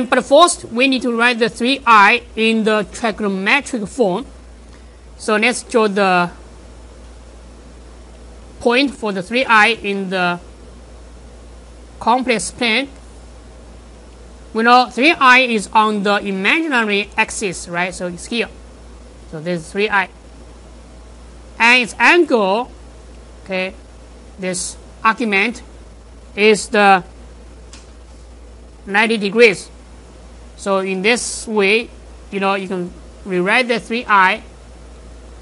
But first, we need to write the 3i in the trigonometric form. So let's draw the point for the 3i in the complex plane. We know 3i is on the imaginary axis, right? So it's here. So this is 3i. And its angle, okay, this argument is the 90 degrees. So in this way, you can rewrite the 3i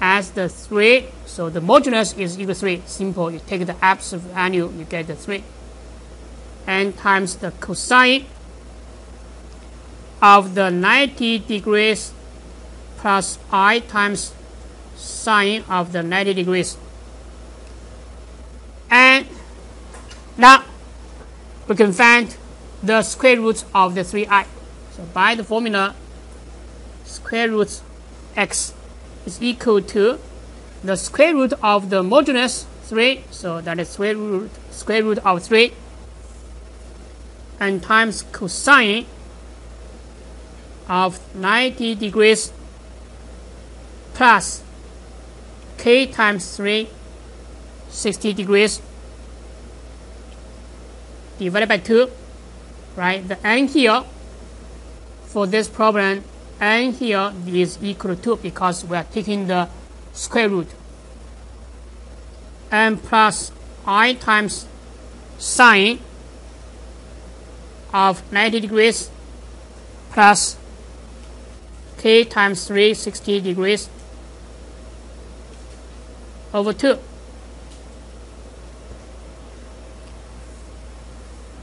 as the 3. So the modulus is equal to 3. Simple. You take the absolute value, you get the 3. And times the cosine of the 90 degrees plus I times sine of the 90 degrees. And now we can find the square root of the 3i. So by the formula, square root x is equal to the square root of the modulus 3, so that is square root of 3, and times cosine of 90 degrees plus k times 3, 60 degrees, divided by 2, right? The n here for this problem, n here is equal to 2 because we are taking the square root. And plus I times sine of 90 degrees plus k times 3, 60 degrees over 2.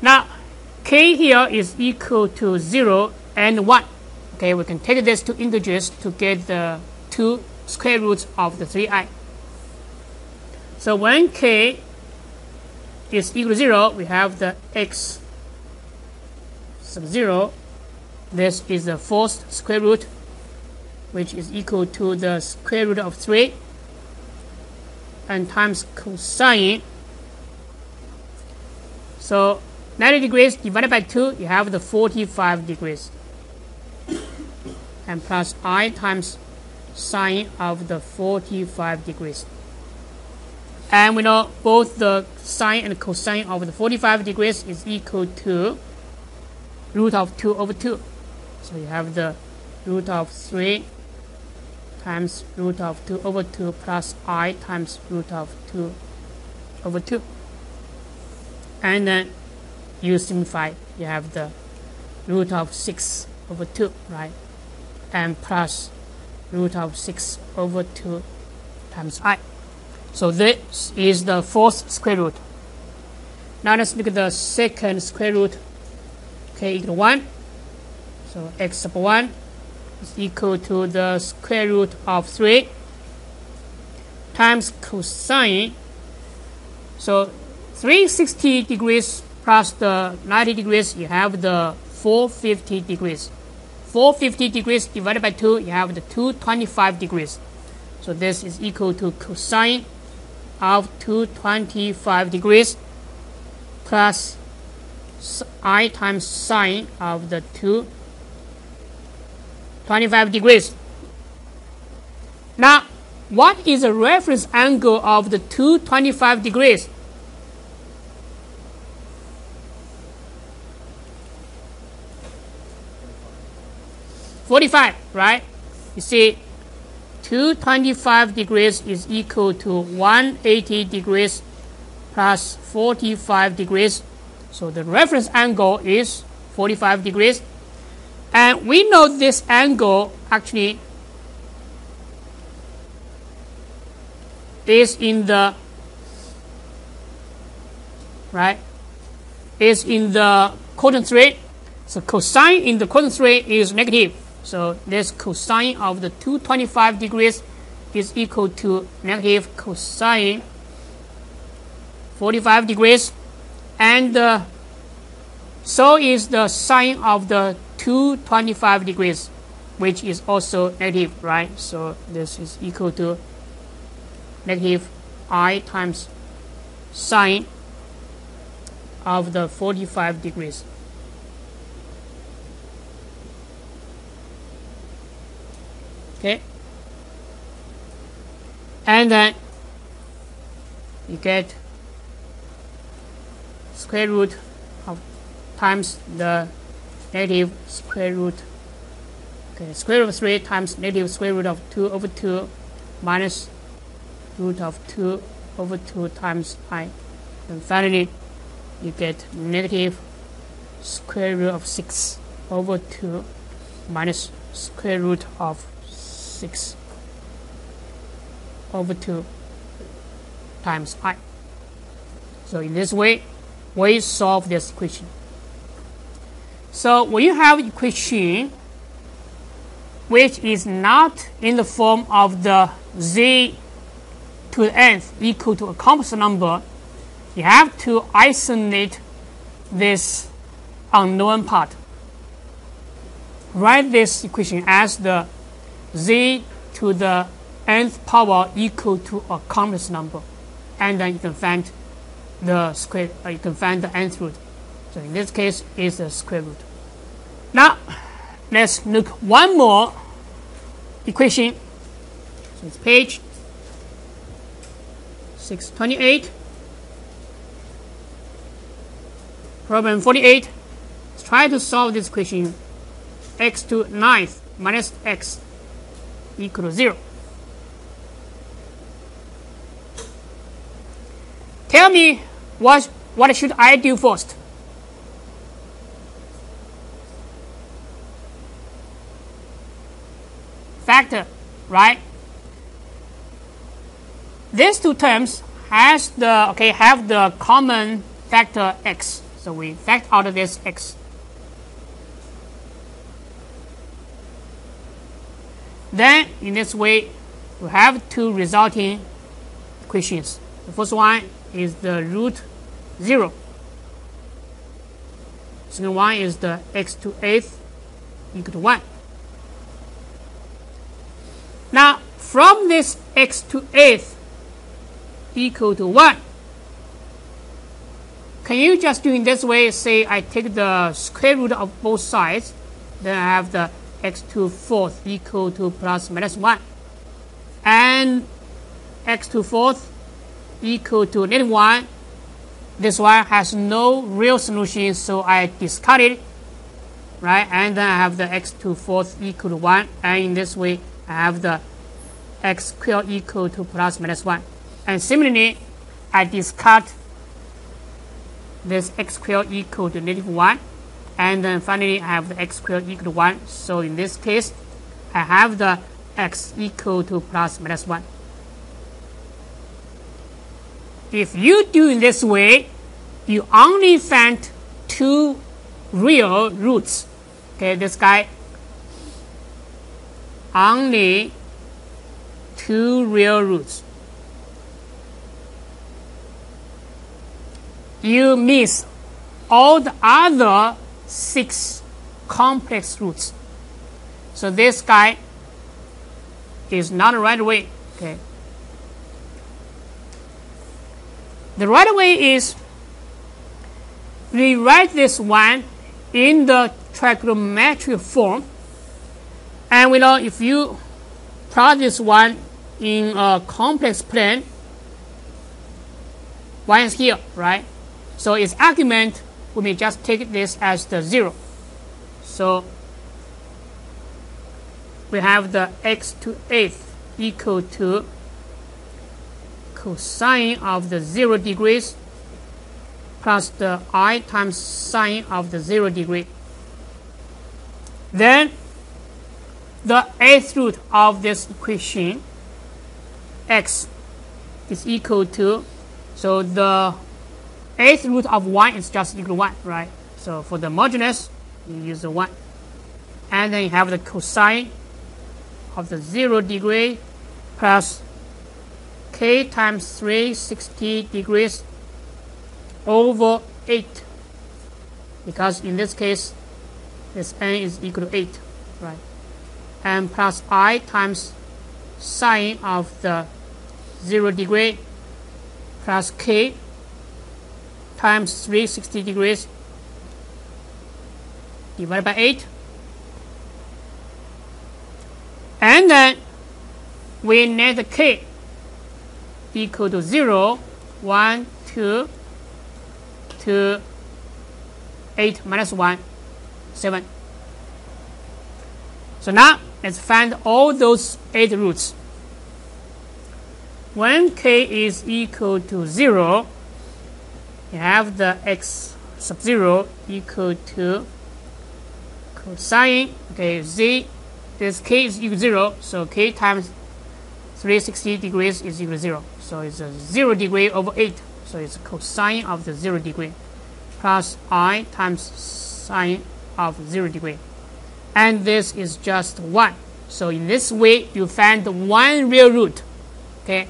Now, k here is equal to 0 and 1. Okay, we can take this to integers to get the 2 square roots of the 3i. So when k is equal to 0, we have the x sub 0. This is the first square root, which is equal to the square root of 3, and times cosine. So 90 degrees divided by 2, you have the 45 degrees. And plus I times sine of the 45 degrees. And we know both the sine and cosine of the 45 degrees is equal to root of 2 over 2. So you have the root of 3 times root of 2 over 2 plus I times root of 2 over 2. And then you simplify, you have the root of 6 over 2, right? And plus root of 6 over 2 times I. So this is the fourth square root. Now let's look at the second square root. K equal to 1. So x sub 1 is equal to the square root of 3 times cosine. So 360 degrees plus the 90 degrees, you have the 450 degrees. 450 degrees divided by 2, you have the 225 degrees. So this is equal to cosine of 225 degrees plus I times sine of the 225 degrees. Now, what is the reference angle of the 225 degrees? (45), right? You see, 225 degrees is equal to 180 degrees plus 45 degrees. So the reference angle is 45 degrees. And we know this angle actually is in the quadrant 3. So cosine in the quadrant 3 is negative. So this cosine of the 225 degrees is equal to negative cosine 45 degrees. And so is the sine of the 225 degrees, which is also negative, right? So this is equal to negative I times sine of the 45 degrees. Okay, and then you get square root of times the negative square root. Okay, square root of 3 times negative square root of 2 over 2 minus root of 2 over 2 times I. And finally, you get negative square root of 6 over 2 minus square root of 6 over 2 times I. So in this way, we solve this equation. So when you have equation which is not in the form of the z to the nth equal to a complex number, you have to isolate this unknown part. Write this equation as the z to the nth power equal to a complex number, and then you can find the square. You can find the nth root. So in this case, is the square root. Now let's look one more equation. So it's page 628. Problem 48. Let's try to solve this equation. X to 9th minus x equal to 0. Tell me what should I do first? Factor, right? These two terms have the common factor x. So we factor out of this x. Then in this way, we have two resulting equations. The first one is the root 0. Second one is the x to 8th equal to 1. Now, from this x to 8th equal to 1, can you just do in this way? Say I take the square root of both sides, then I have the x to 4th equal to plus minus 1, and x to 4th equal to negative 1. This one has no real solution, so I discard it, right? And then I have the x to 4th equal to 1, and in this way I have the x squared equal to plus minus 1. And similarly, I discard this x squared equal to negative 1, and then finally I have the x squared equal to 1. So in this case, I have the x equal to plus minus 1. If you do in this way, you only find two real roots. Okay, this guy, only two real roots. You miss all the other 6 complex roots. So this guy is not the right way. Okay. The right way is rewrite this one in the trigonometric form, and we know if you plot this one in a complex plane, one is here, right? So its argument, we may just take this as the 0. So we have the x to 8th equal to cosine of the 0 degrees plus the I times sine of the 0 degree. Then the 8th root of this equation, x, is equal to, so the 8th root of 1 is just equal to 1, right? So for the modulus, you use the 1. And then you have the cosine of the 0 degree plus k times 360 degrees over 8, because in this case this n is equal to 8, right? And plus I times sine of the 0 degree plus k times 360 degrees divided by 8. And then we let k equal to 0, 1, 2, 2, 8 minus 1, 7. So now let's find all those 8 roots. When k is equal to 0, you have the x sub 0 equal to cosine, okay, z, this k is equal to 0, so k times 360 degrees is equal to 0. So it's a 0 degree over 8, so it's cosine of the 0 degree plus I times sine of 0 degree. And this is just 1. So in this way, you find one real root. Okay.